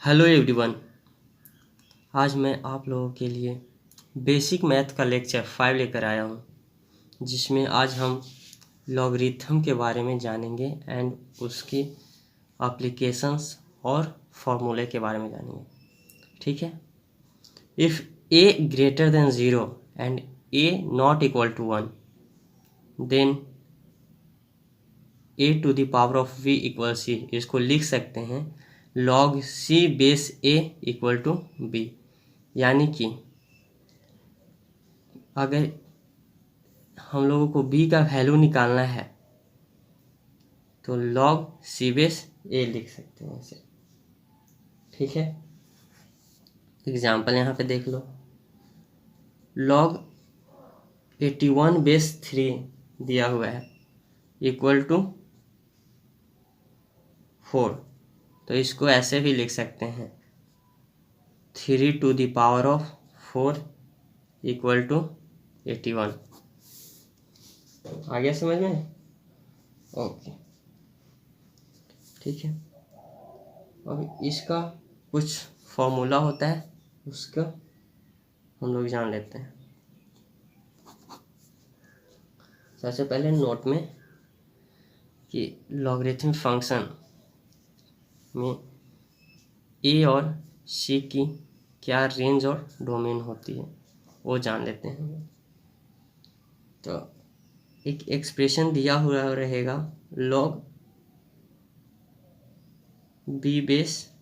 Hello everyone. आज मैं आप लोगों के लिए बेसिक मैथ का लेक्चर 5 लेकर आया हूँ, जिसमें आज हम लॉगरिथम के बारे में जानेंगे एंड उसकी एप्लीकेशंस और फॉर्मूले के बारे में जानेंगे। ठीक है। If a greater than 0 and a not equal to 1 then a to the power of v equal c, इसको लिख सकते हैं log c base a equal to b। यानी कि अगर हम लोगों को b का वैल्यू निकालना है तो log c बेस a लिख सकते हैं इसे। ठीक है। एग्जाम्पल यहाँ पे देख लो। log 81 बेस 3 दिया हुआ है इक्वल टू 4, तो इसको ऐसे भी लिख सकते हैं 3 to the power of 4 equal to 81। आ गया समझ में? ओके, ठीक है। अब इसका कुछ फॉर्मूला होता है, उसका हम लोग जान लेते हैं। सबसे पहले नोट में कि लॉगरिथमिक फंक्शन में ए और सी की क्या रेंज और डोमेन होती है वो जान लेते हैं। तो एक एक्सप्रेशन दिया हुआ रहेगा log b base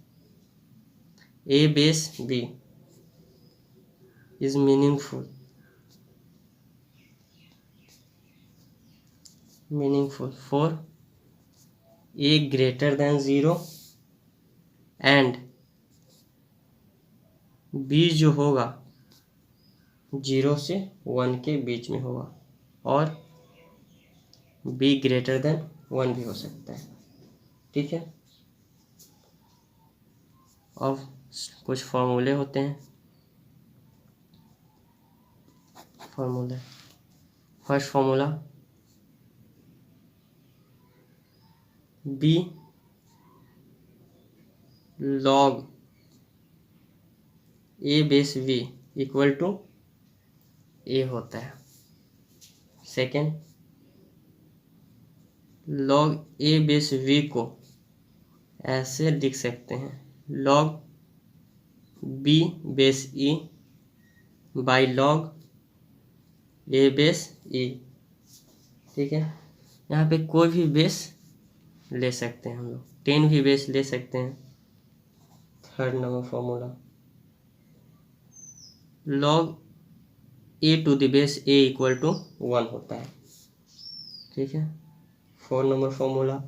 a base b is meaningful for a greater than 0 and b जो होगा 0 से 1 के बीच में होगा, और b ग्रेटर देन 1 भी हो सकता है। ठीक है। अब कुछ फॉर्मूले होते हैं। First formula b log a base v equal to a होता है। Second, log a base v को ऐसे लिख सकते हैं log b base e by log a base e। ठीक है। यहाँ पे कोई भी बेस ले सकते हैं हम लोग, 10 भी बेस ले सकते हैं। Third number formula log a to the base a equal to 1 होता है। ठीक है। 4 number formula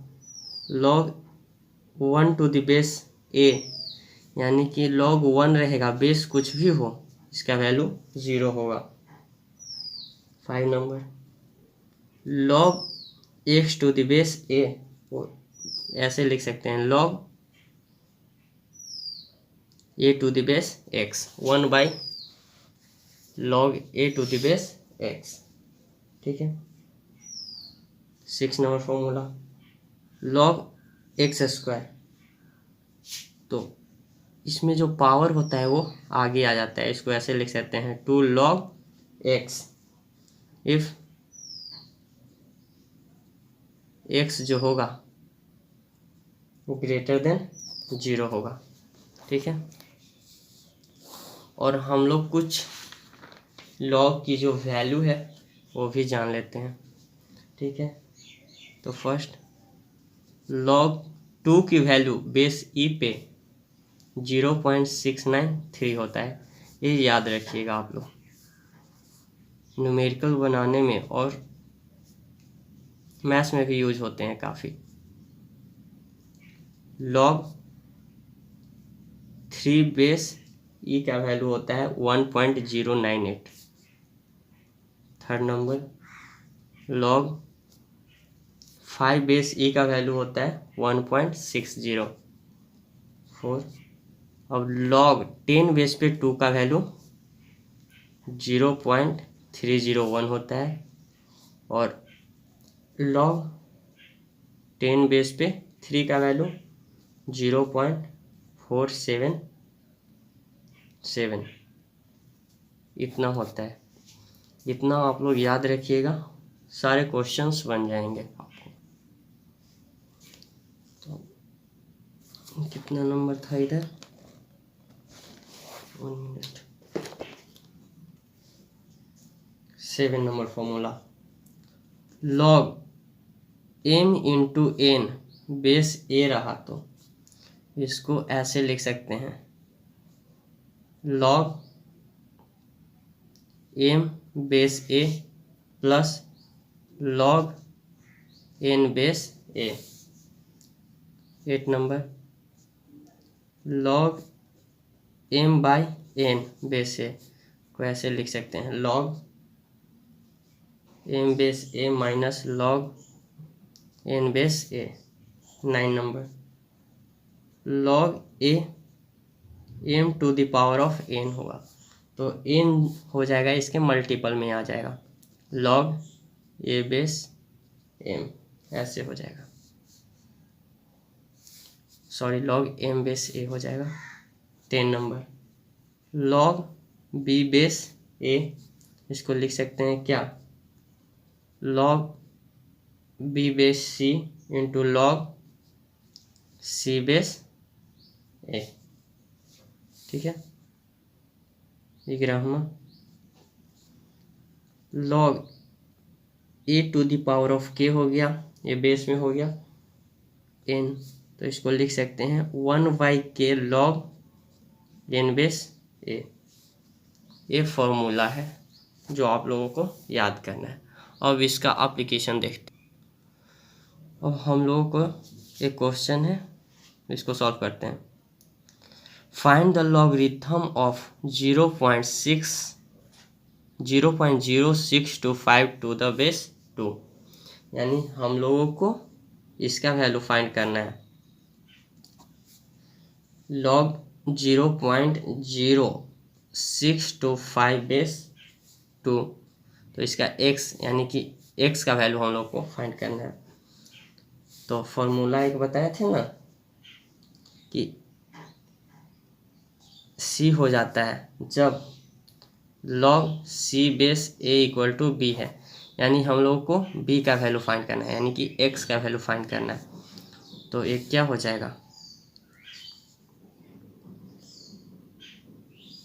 log 1 to the base a, यानी कि log 1 रहेगा, बेस कुछ भी हो इसका वैल्यू 0 होगा। 5 number log x to the base a, ऐसे लिख सकते हैं log a to the base x 1 by log a to the base x। ठीक है। 6 number formula log x square, तो इसमें जो पावर होता है वो आगे आ जाता है, इसको ऐसे लिख सकते हैं 2 log x इफ x जो होगा वो ग्रेटर देन 0 होगा। ठीक है। और हम लोग कुछ log की जो वैल्यू है वो भी जान लेते हैं। ठीक है। तो फर्स्ट log 2 की वैल्यू बेस e पे 0.693 होता है। ये याद रखिएगा आप लोग, न्यूमेरिकल बनाने में और मैथ्स में भी यूज होते हैं काफ़ी। log 3 बेस e का वैल्यू होता है 1.098। Third number log 5 base e का वैल्यू होता है 1.604। अब log 10 बेस पे 2 का वैल्यू 0.301 होता है, और log 10 बेस पे 3 का वैल्यू 477 इतना होता है। इतना आप लोग याद रखिएगा, सारे क्वेश्चंस बन जाएंगे आपको। तो कितना नंबर था इधर, 1 minute. 7 number formula, log m into N base A रहा तो इसको ऐसे लिख सकते हैं, log m base A plus log n base A. 8 number, log m by n base A को ऐसे लिख सकते हैं, log m base A minus log n base A. 9 number, log a m to the power of n होगा, तो n हो जाएगा इसके मल्टीपल में आ जाएगा, log a बेस m ऐसे हो जाएगा, sorry log m base a हो जाएगा। 10 number, log b base a, इसको लिख सकते हैं क्या, log b base c into log c base a। ठीक है, 11वां, log a to the power of k हो गया, ये बेस में हो गया n, तो इसको लिख सकते हैं 1/k log n base a। ये फॉर्मूला है जो आप लोगों को याद करना है। अब इसका एप्लीकेशन देखते हैं। अब हम लोगों को एक क्वेश्चन है, इसको सॉल्व करते हैं। Find the logarithm of 0.0625 to the base 2, यानी हम लोगों को इसका वैल्यू फाइंड करना है। log 0.0625 बेस 2, तो इसका x यानी कि x का वैल्यू हम लोग को फाइंड करना है। तो फॉर्मूला एक बताए थे ना कि c हो जाता है जब log c base a equal to b है, यानी हम लोग को b का वैल्यू फाइंड करना है, यानी कि x का वैल्यू फाइंड करना है। तो एक क्या हो जाएगा,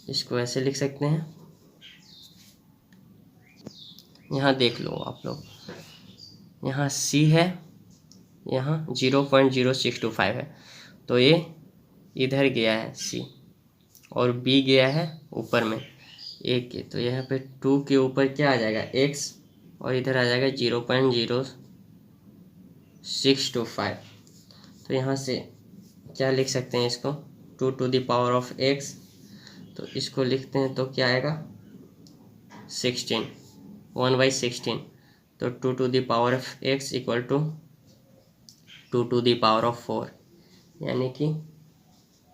इसको ऐसे लिख सकते हैं, यहाँ देख लो आप लोग, यहाँ c है, यहाँ 0.0625 है, तो ये इधर गया है c और b गया है ऊपर में एक के, तो यहाँ पे 2 के ऊपर क्या आ जाएगा x और इधर आ जाएगा 0.0625। तो यहाँ से क्या लिख सकते हैं इसको, 2 to the power of x, तो इसको लिखते हैं तो क्या आएगा 16, 1/16, तो 2 to the power of x equal to 2 to the power of 4, यानी कि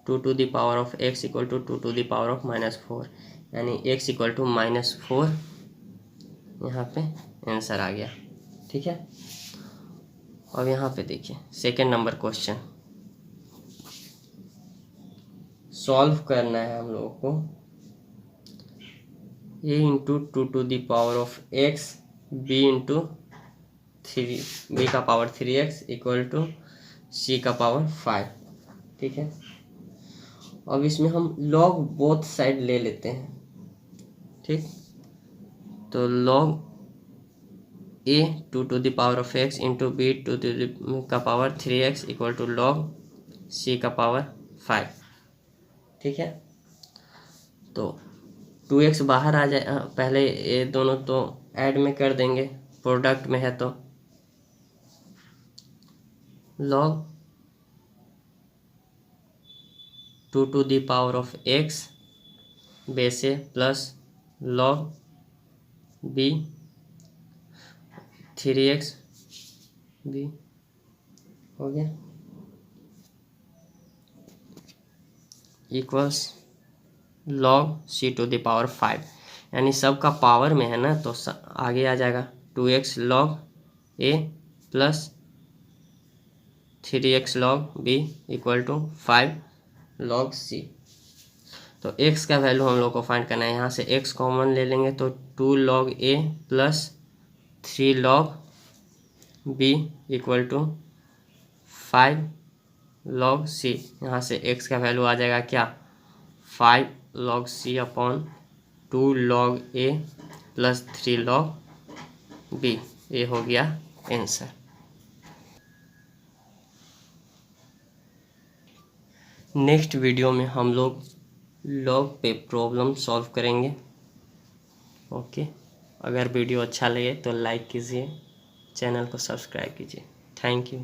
2 to the power of x equal to 2 to the power of -4, यानी x इक्वल टू -4, यहाँ पे आंसर आ गया। ठीक है, अब यहाँ पे देखिए सेकेंड नंबर क्वेश्चन सॉल्व करना है हम लोगों को। a into 2 to the power of x b into 3 b का power 3x equal to c का पावर 5। ठीक है, अब इसमें हम log बोथ साइड ले लेते हैं। ठीक, तो log a 2 to the power of x into b to the का power 3x equal to log c का पावर 5। ठीक है, तो 2x बाहर आ जाए, पहले ये दोनों तो ऐड में कर देंगे, प्रोडक्ट में है तो log 2 to the power of x base A plus log b 3x b हो गया equals log c to the power 5, यानी सब का पावर में है ना, तो आगे आ जाएगा 2x log a plus 3x log b equal to 5 log c। तो x का वैल्यू हम लोग को फाइंड करना है। यहाँ से x कॉमन ले लेंगे तो 2 log a plus 3 log b equal to 5 log c। यहाँ से x का वैल्यू आ जाएगा क्या, 5 log c upon 2 log a plus 3 log b। ये हो गया आंसर। नेक्स्ट वीडियो में हम लोग लॉग पे प्रॉब्लम सॉल्व करेंगे। ओके, अगर वीडियो अच्छा लगे तो लाइक कीजिए, चैनल को सब्सक्राइब कीजिए। Thank you.